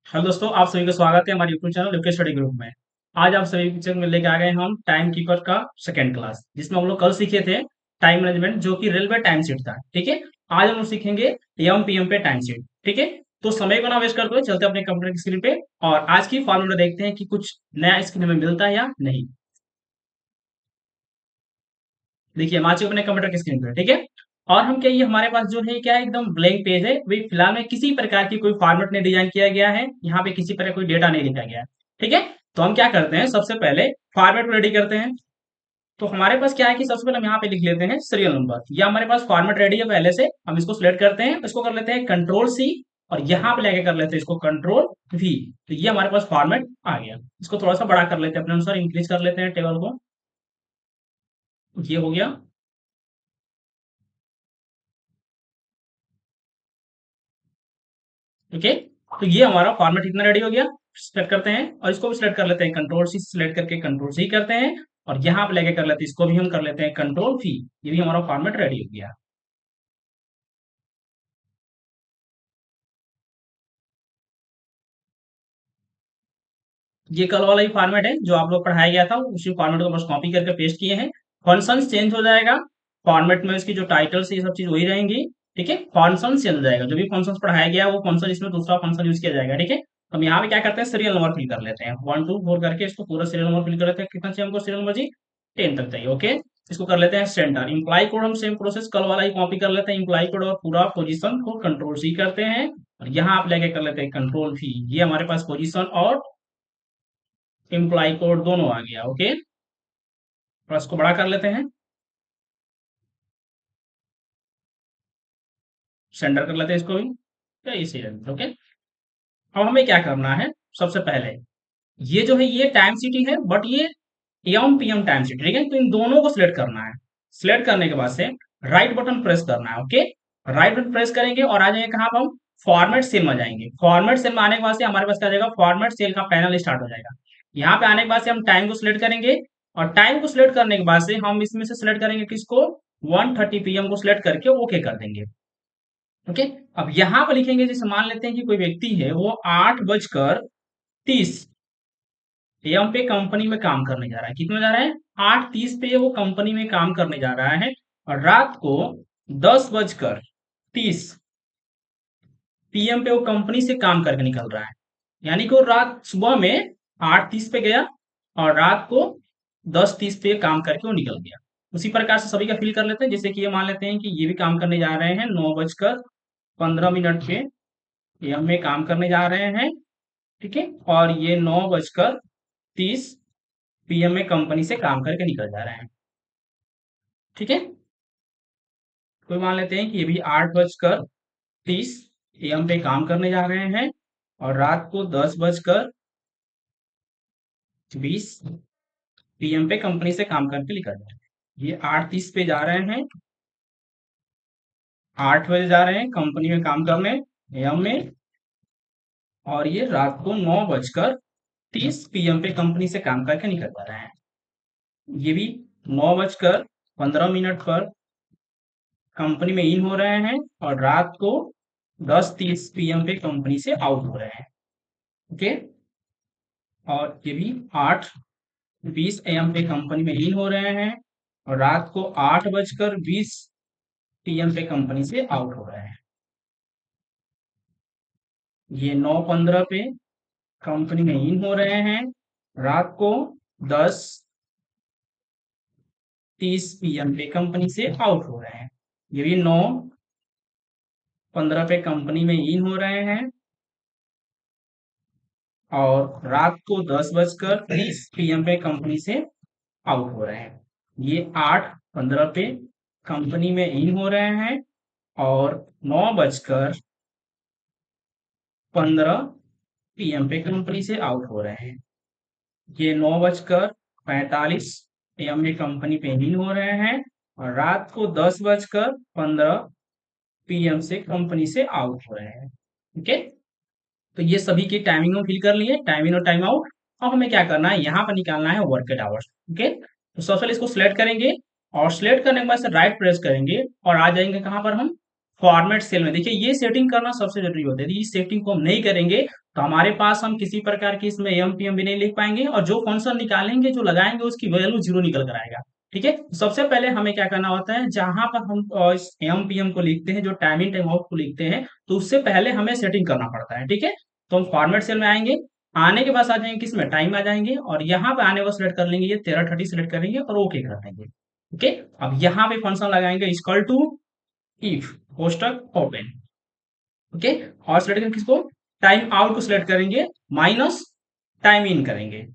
Hello दोस्तों, आप सभी का स्वागत है हमारे YouTube channel UK study group में। आज आप सभी पिक्चर में लेके आ गए हम टाइम कीपर का सेकंड क्लास, जिसमें हम लोग कल सीखे थे टाइम मैनेजमेंट, जो कि रेलवे टाइम शीट था। ठीक है। आज हम लोग सीखेंगे एम पीएम पे टाइम शीट। ठीक है। तो समय को ना वेस्ट करते हुए चलते हैं अपने कंप्यूटर की स्क्रीन पे और आज की फॉर्मूला देखते हैं कि कुछ नया स्क्रीन हमें मिलता है या नहीं। देखिए हम आ चुके अपने कंप्यूटर की स्क्रीन पर। ठीक है। और हम क्या, ये हमारे पास जो है क्या है, एकदम ब्लैंक पेज है। भाई फिलहाल में किसी प्रकार की कोई फॉर्मेट नहीं डिजाइन किया गया है, यहाँ पे किसी प्रकार कोई डेटा नहीं लिखा गया है। ठीक है। तो हम क्या करते हैं, सबसे पहले फॉर्मेट को रेडी करते हैं। तो हमारे पास क्या है कि सबसे पहले हम यहाँ पे लिख लेते हैं सीरियल नंबर, या हमारे पास फॉर्मेट रेडी है पहले से। हम इसको सिलेक्ट करते हैं, इसको कर लेते हैं कंट्रोल सी, और यहाँ पे लेके कर लेते हैं इसको कंट्रोल वी। तो ये हमारे पास फॉर्मेट आ गया। इसको थोड़ा सा बड़ा कर लेते हैं, अपने अनुसार इंक्रीज कर लेते हैं टेबल को। ये हो गया। ठीक है। तो ये हमारा फॉर्मेट इतना रेडी हो गया। सेलेक्ट करते हैं और इसको भी सिलेक्ट कर लेते हैं, कंट्रोल सी सिलेक्ट करके कंट्रोल सी करते हैं। और यहाँ पे लेके कर लेते हैं, इसको भी हम कर लेते हैं कंट्रोल वी। ये भी हमारा फॉर्मेट रेडी हो गया। ये कल वाला ही फॉर्मेट है जो आप लोग पढ़ाया गया था, उसी फॉर्मेट को बस कॉपी करके पेस्ट किए हैं। फंक्शन चेंज हो जाएगा, फॉर्मेट में इसकी जो टाइटल से ये सब चीज वही रहेंगी। ठीक है। फंक्शन चेंज हो जाएगा, जो भी फंक्शन पढ़ाया गया है वो फंक्शन इसमें दूसरा फंक्शन यूज किया जाएगा। ठीक है। तो हम यहाँ पे क्या करते हैं, सीरियल नंबर फिल कर लेते हैं, 1 2 4 करके इसको पूरा सीरियल नंबर फिल कर लेते हैं। कितना चाहिए हमको सीरियल नंबर जी? 10 तक चाहिए। ओके। इसको कर लेते हैं सेंटर। इम्प्लाई कोड हम सेम प्रोसेस कल वाला ही कॉपी कर लेते हैं, इम्प्लाई कोड और पूरा पोजीशन को कंट्रोल सी करते हैं। और यहाँ आप लेके कर लेते हैं कंट्रोल वी। ये हमारे पास पोजीशन और इम्प्लाई कोड दोनों आ गया। ओके। और इसको बड़ा कर लेते हैं, सेंटर कर लेते हैं इसको भी। तो इसी ओके। अब हमें क्या करना है, सबसे पहले ये जो है ये टाइम सिटी है, बट ये एम पीएम टाइम सिटी। ठीक है। तो इन दोनों को सिलेक्ट करना है। सिलेक्ट करने के बाद से राइट बटन प्रेस करना है। ओके। राइट बटन प्रेस करेंगे और आ जाएंगे कहाँ पर, हम फॉर्मेट सेल में जाएंगे। फॉर्मेट सेल में आने के बाद से हमारे पास क्या आ जाएगा, फॉर्मेट सेल का पैनल स्टार्ट हो जाएगा। यहाँ पे आने के बाद से हम टाइम को सिलेक्ट करेंगे, और टाइम को सिलेक्ट करने के बाद से हम इसमें से सिलेक्ट करेंगे किसको, 1:30 पीएम को सिलेक्ट करके ओके कर देंगे। ओके। अब यहाँ पर लिखेंगे, जैसे मान लेते हैं कि कोई व्यक्ति है वो 8:30 एम पे कंपनी में काम करने जा रहा है। कितना जा रहा है, 8:30 पे वो कंपनी में काम करने जा रहा है। और रात को 10:30 पीएम पे वो कंपनी से काम करके निकल रहा है। यानी कि वो रात सुबह में 8:30 पे गया और रात को 10:30 पे काम करके वो निकल गया। उसी प्रकार से सभी का फिल कर लेते हैं। जैसे कि ये मान लेते हैं कि ये भी काम करने जा रहे हैं 9:15 पे एम में काम करने जा रहे हैं। ठीक है। और ये 9:30 पीएम में कंपनी से काम करके निकल जा रहे हैं। ठीक है। कोई मान लेते हैं कि ये भी 8:30 एम पे काम करने जा रहे हैं और रात को 10:20 पीएम पे कंपनी से काम करके निकल जा रहे हैं। ये 8:30 पे जा रहे हैं, 8 बजे जा रहे हैं कंपनी में काम करने एम में। और ये रात को 9:30 पीएम पे कंपनी से काम करके निकल जा रहे हैं। ये भी 9:15 पर कंपनी में इन हो रहे हैं और रात को 10:30 पीएम पे कंपनी से आउट हो रहे हैं। ओके। और ये भी 8:20 एम पे कंपनी में इन हो रहे हैं और रात को 8:20 पीएम पे कंपनी से आउट हो रहे हैं। ये 9:15 पे कंपनी में इन हो रहे हैं, रात को 10:30 पीएम पे कंपनी से आउट हो रहे हैं। ये भी 9:15 पे कंपनी में इन हो रहे हैं और रात को 10:30 पीएम पे कंपनी से आउट हो रहे हैं। ये 8:15 पे कंपनी में इन हो रहे हैं और 9:15 पीएम पे कंपनी से आउट हो रहे हैं। ये 9:45 एम में कंपनी पे इन हो रहे हैं और रात को 10:15 पीएम से कंपनी से आउट हो रहे हैं। ठीक है। तो ये सभी की टाइमिंग में फिल कर लिए, टाइम इन और टाइम आउट। अब हमें क्या करना है, यहाँ पर निकालना है वर्केड आवर्स। ओके। तो सबसे पहले इसको सिलेक्ट करेंगे और सिलेक्ट करने के बाद से राइट प्रेस करेंगे और आ जाएंगे कहाँ पर, हम फॉर्मेट सेल में देखिए ये सेटिंग करना सबसे जरूरी होता है। यदि इस सेटिंग को हम नहीं करेंगे तो हमारे पास हम किसी प्रकार की इसमें एम पी एम भी नहीं लिख पाएंगे, और जो फंक्शन निकालेंगे जो लगाएंगे उसकी वैल्यू जीरो निकल कर आएगा। ठीक है, सबसे पहले हमें क्या करना होता है, जहां पर हम एम पी एम को लिखते हैं, जो टाइम इन टाइम आउट को लिखते हैं, तो उससे पहले हमें सेटिंग करना पड़ता है। ठीक है, तो हम फॉर्मेट सेल में आएंगे, आने के बाद आ जाएंगे किसमें, टाइम में आ जाएंगे, और यहाँ पे आने को सिलेक्ट कर लेंगे, ये 1330 सिलेक्ट करेंगे और ओके कर देंगे। ओके, अब यहाँ पे फंक्शन लगाएंगे इक्वल टू इफ कोष्टक ओपन। ओके, और सिलेक्ट करेंगे किसको, टाइम आउट को सिलेक्ट करेंगे, माइनस टाइम इन करेंगे,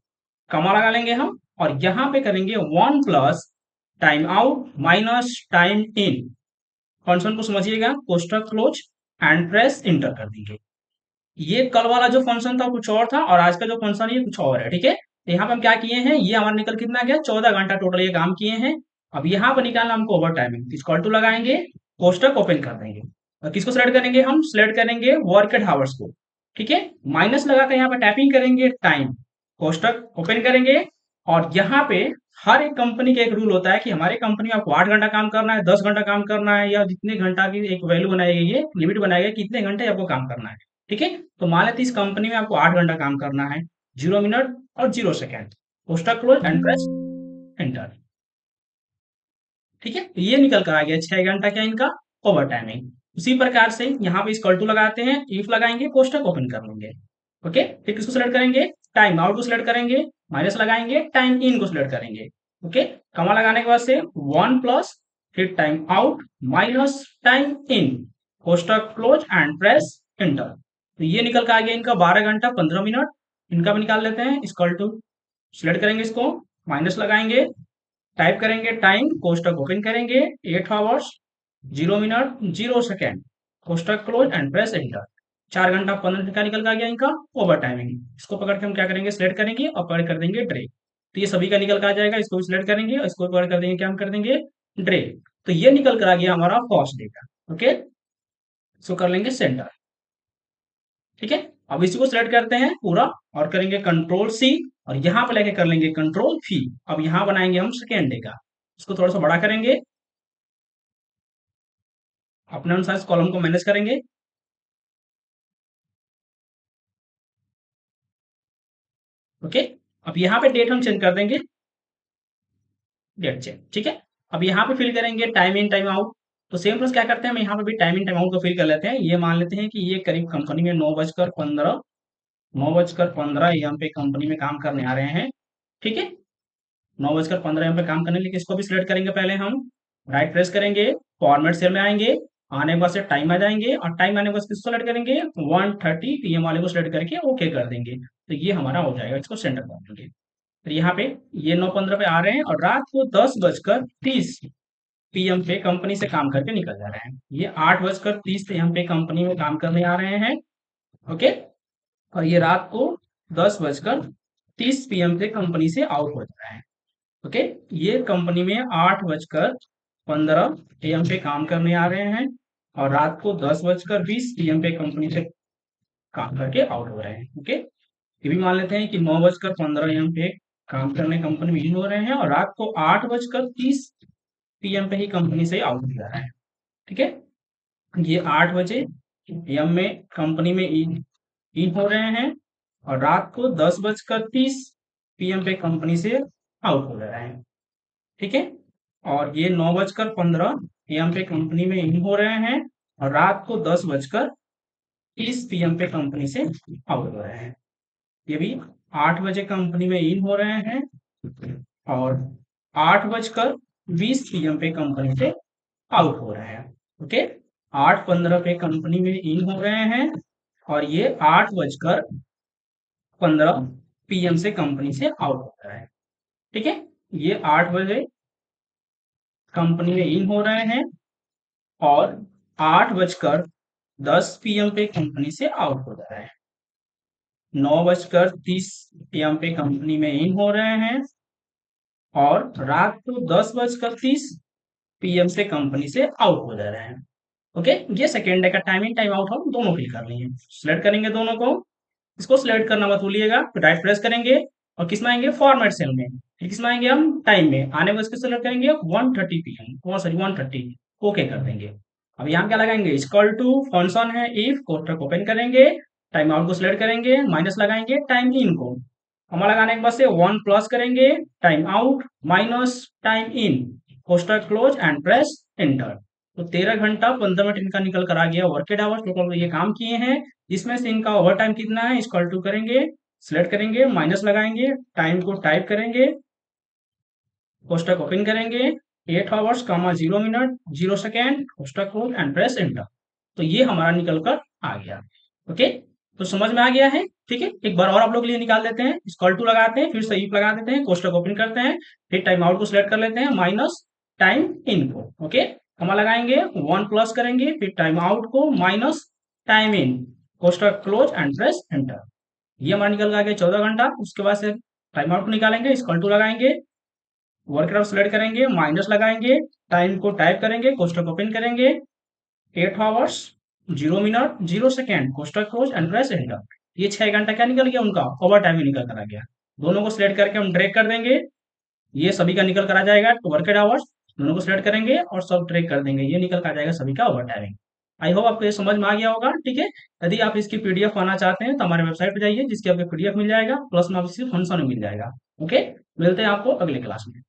कमा लगा लेंगे हम, और यहां पे करेंगे one plus time out minus time in. Function को समझिएगा, कोष्टक क्लोज एंड प्रेस इंटर कर देंगे। ये कल वाला जो फंक्शन था कुछ और था, और आज का जो फंक्शन है कुछ और है। ठीक है, तो यहाँ पे हम क्या किए हैं, ये हमारा निकल कितना गया, 14 घंटा टोटल ये काम किए हैं। अब यहाँ पर निकालना हमको ओवर टाइमिंग, इक्वल टू लगाएंगे, कोष्टक ओपन कर देंगे, और किसको सिलेक्ट करेंगे, हम सिलेक्ट करेंगे वर्केड हावर्स को। ठीक है, माइनस लगाकर यहाँ पे टाइपिंग करेंगे टाइम, कोष्टक ओपन करेंगे, और यहाँ पे हर एक कंपनी का एक रूल होता है कि हमारे कंपनी में आपको 8 घंटा काम करना है, 10 घंटा काम करना है, या जितने घंटा की एक वैल्यू बनाई गई है, लिमिट बनाई गई है, कितने घंटे आपको काम करना है। ठीक है, तो मान लेते इस कंपनी में आपको 8 घंटा काम करना है, 0 मिनट और 0 second, poster close and press enter. ठीक है, तो ये निकल कर आ गया 6 घंटा क्या इनका ओवर टाइमिंग। उसी प्रकार से यहाँ पे इक्वल टू लगाते हैं, इफ लगाएंगे, कोष्टक ओपन कर लेंगे। ओके, फिर किसको सिलेक्ट करेंगे, टाइम आउट को सिलेक्ट करेंगे, माइनस लगाएंगे, टाइम इन को सिलेक्ट करेंगे। ओके, कमा लगाने के बाद से वन प्लस, फिर time out minus time in, कोष्टक क्लोज एंड प्रेस एंटर। तो ये निकल के आ गया इनका 12 घंटा 15 मिनट। इनका भी निकाल लेते हैं, इक्वल टू सिलेक्ट करेंगे इसको, माइनस लगाएंगे, टाइप करेंगे टाइम, कोष्टक ओपन करेंगे, 8 आवर्स 0 मिनट 0 सेकेंड, कोष्टक क्लोज एंड प्रेस एंटर। 4 घंटा 15 मिनट का निकल के आ गया इनका ओवर टाइमिंग। इसको पकड़ के हम क्या करेंगे, सिलेक्ट करेंगे और पकड़ कर देंगे ड्रे, तो ये सभी का निकल के आ जाएगा। इसको भी सिलेक्ट करेंगे और इसको पकड़ कर देंगे, क्या हम कर देंगे, ड्रे। तो ये निकल कर आ गया हमारा फर्स्ट डेटा। ओके, इसको कर लेंगे सेंटर। ठीक है, अब इसी को सिलेक्ट करते हैं पूरा, और करेंगे कंट्रोल सी, और यहाँ पे लेके कर लेंगे कंट्रोल फी। अब यहाँ बनाएंगे हम सेकेंड डे का, इसको थोड़ा सा बड़ा करेंगे, अपने अनुसार इस कॉलम को मैनेज करेंगे। ओके, अब यहाँ पे डेट हम चेंज कर देंगे, डेट चेंज। ठीक है, अब यहाँ पे फिल करेंगे टाइम इन टाइम आउट। तो सेम प्रोसेस क्या करते हैं, हम यहाँ पे भी टाइम इन टाइम आउट को फिल कर लेते हैं। ये मान लेते हैं कि ये करीब कंपनी में 9:15 एम पे कंपनी में काम करने आ रहे हैं। ठीक है, 9:15 एम पे काम करने, लेकिन इसको भी सिलेक्ट करेंगे पहले हम, राइट प्रेस करेंगे, फॉर्मेट सेल में आएंगे, आने के बाद से टाइम आ जाएंगे, और टाइम आने के बाद किसको सेलेक्ट करेंगे, 1:30 PM वाले को सिलेक्ट करके ओके कर देंगे। तो ये हमारा हो जाएगा, इसको सेंटर कर देंगे। फिर यहाँ पे ये 9:15 पे आ रहे हैं, और रात को 10:30 PM पे कंपनी से काम करके निकल जा रहे हैं। ये 8:30 PM पे कंपनी में काम करने आ रहे हैं। ओके, और ये रात को 10:30 PM पे कंपनी से आउट हो जा रहे हैं। ओके, ये कंपनी में 8:15 AM पे काम करने आ रहे हैं, और रात को 10:20 PM पे कंपनी से काम करके आउट हो रहे हैं। ओके, ये भी मान लेते हैं कि 9:15 AM पे काम करने कंपनी में इन हो रहे हैं, और रात को 8:30 PM पे ही कंपनी से आउट हो जा रहा है। ठीक है, ये 8 बजे AM में कंपनी में इन हो रहे हैं, और रात को 10:30 PM पे कंपनी से आउट हो रहा है। ठीक है, और ये 9:15 AM पे कंपनी में इन हो रहे हैं, और रात को 10:30 PM पे कंपनी से आउट हो रहे हैं। ये भी 8 बजे कंपनी में इन हो रहे हैं, और 8:20 PM पे कंपनी से आउट हो रहे हैं। ओके, 8:15 पे कंपनी में इन हो रहे हैं, और ये 8:15 PM से कंपनी से आउट हो रहा है। ठीक है, ये 8 बजे कंपनी में इन हो रहे हैं, और 8:10 PM पे कंपनी से आउट हो रहा है। 9:30 PM पे कंपनी में इन हो रहे हैं, और रात को 10:30 PM से कंपनी से आउट हो जा रहे हैं। ओके, ये सेकेंड डे का टाइमिंग टाइम आउट हम दोनों फिल कर लिए। सिलेक्ट करेंगे दोनों को, इसको सिलेक्ट करना मत भूलिएगा, फिर राइट प्रेस करेंगे, और किस में आएंगे, फॉर्मेट सेल में, फिर किस में आएंगे, हम टाइम में आने में इसको सिलेक्ट करेंगे 1:30 PM, सॉरी 1:30, ओके कर देंगे। अब यहाँ क्या लगाएंगे, इक्वल टू फंक्शन है इफ, कोष्टक ओपन करेंगे, टाइम आउट को सिलेक्ट करेंगे, माइनस लगाएंगे टाइम इन को, हमारा लगाने के बाद से 1 प्लस करेंगे time out minus time in, कोष्टक क्लोज एंड प्रेस एंटर। तो 13 घंटा 15 मिनट इनका निकल कर आ गया वर्केड आवर्स, टोटल ये काम किए हैं। इसमें से इनका ओवर टाइम कितना है, इक्वल टू करेंगे, सिलेक्ट करेंगे, माइनस लगाएंगे, टाइम को टाइप करेंगे, कोष्टक ओपन करेंगे, 8 आवर्स कामा 0 मिनट 0 सेकेंड, कोष्टक क्लोज एंड प्रेस एंटर। तो ये हमारा निकल कर आ गया। ओके, तो समझ में आ गया है। ठीक है, एक बार और आप लोग के लिए निकाल लेते हैं, इक्वल टू लगाते हैं, फिर से इफ लगा देते हैं, कोष्टक ओपन करते हैं, फिर टाइम आउट को सिलेक्ट कर लेते हैं, माइनस टाइम इन को। ओके, कमा लगाएंगे, 1 प्लस करेंगे, फिर टाइम आउट को माइनस टाइम इन, कोष्टक क्लोज एंड प्रेस एंटर। ये हमारा निकल कर आ गया 14 घंटा। उसके बाद से टाइम आउट को निकालेंगे, इक्वल टू लगाएंगे, वर्क ग्राफ सेलेक्ट करेंगे, माइनस लगाएंगे, टाइम को टाइप करेंगे, कोष्टक ओपन करेंगे, 8 आवर्स 0 मिनट 0 सेकेंड, कोष्टक क्लोज एंड प्रेस एंटर। ये 6 घंटा क्या निकल गया उनका, ओवर टाइम निकल कर आ गया। दोनों को सिलेक्ट करके हम ड्रैग कर देंगे, ये सभी का निकल कर आ जाएगा वर्केड आवर्स। दोनों को सिलेक्ट करेंगे और सब ड्रैग कर देंगे, ये निकल कर आ जाएगा सभी का ओवर टाइमिंग। आई होप आपको ये समझ में आ गया होगा। ठीक है, यदि आप इसकी पीडीएफ पाना चाहते हैं तो हमारे वेबसाइट पर जाइए, जिसकी आपको पीडीएफ मिल जाएगा, प्लस में आपको फंक्शन मिल जाएगा। ओके, मिलते हैं आपको अगले क्लास में।